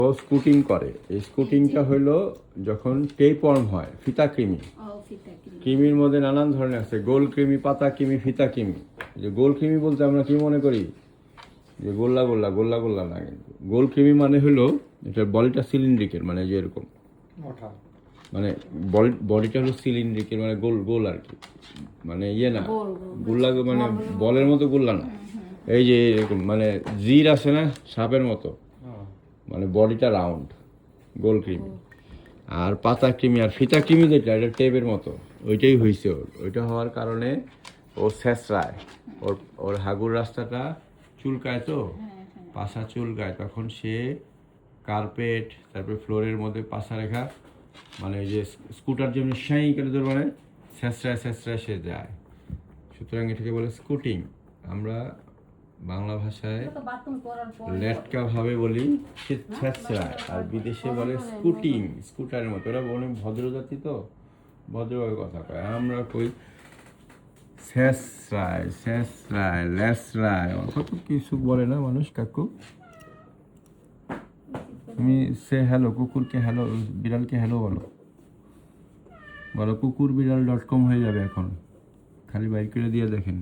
ও scooting করে। এই স্কুটিংটা হলো যখন টেপওয়ার্ম হয়, ফিতা কৃমি। কৃমির মধ্যে নানান ধরনের আছে, গোল কৃমি, পাতা কৃমি, ফিতা কৃমি। যে গোল কৃমি বলতে আমরা কি মনে করি যে গোল্লা গোল্লা গোল্লা গোল্লা না, কিন্তু গোল কৃমি মানে হলো এটা বডিটা সিলিন্ড্রিকের, মানে যে এরকম, মানে বডিটা হলো সিলিন্ড্রিকের, মানে গোল গোল আর কি, মানে ইয়ে না গোল্লা, মানে বলের মতো গোল্লা না, এই যে এরকম মানে জির আছে না সাপের মতো, মানে বডিটা রাউন্ড, গোল কৃমি। আর পাতা কৃমি আর ফিতা কৃমি যেটা, এটা টেপের মতো, ওইটাই হয়েছে ওর। ওইটা হওয়ার কারণে ও ছেঁচড়ায়, ওর হাগুর রাস্তাটা চুলকায়, তো পাশা চুলকায়, তখন সে কার্পেট তারপরে ফ্লোরের মধ্যে পাশা রেখা, মানে ওই যে স্কুটার যেমনি সাই করে ধর, মানে ছেঁচড়ায় ছেঁচড়ায় সে যায়। সুতরাং এটাকে বলে স্কুটিং। আমরা বাংলা ভাষায় লেটকা ভাবে বলি সে ছেঁচড়ায়, আর বিদেশে বলে স্কুটিং, স্কুটারের মতো। ওরা বলে ভদ্র জাতি, তো ভদ্রভাবে কথা কয়। আমরা কই ছেঁচড়ায়, ছেঁচড়ায়, লেসড়ায়, কত কিছু বলে না মানুষ। কাকু তুমি সে হ্যালো, কুকুরকে হ্যালো, বিড়ালকে হ্যালো বলো, বলো কুকুরবিড়াল.com হয়ে যাবে এখন, খালি বাইর করে দিয়ে দেখেন।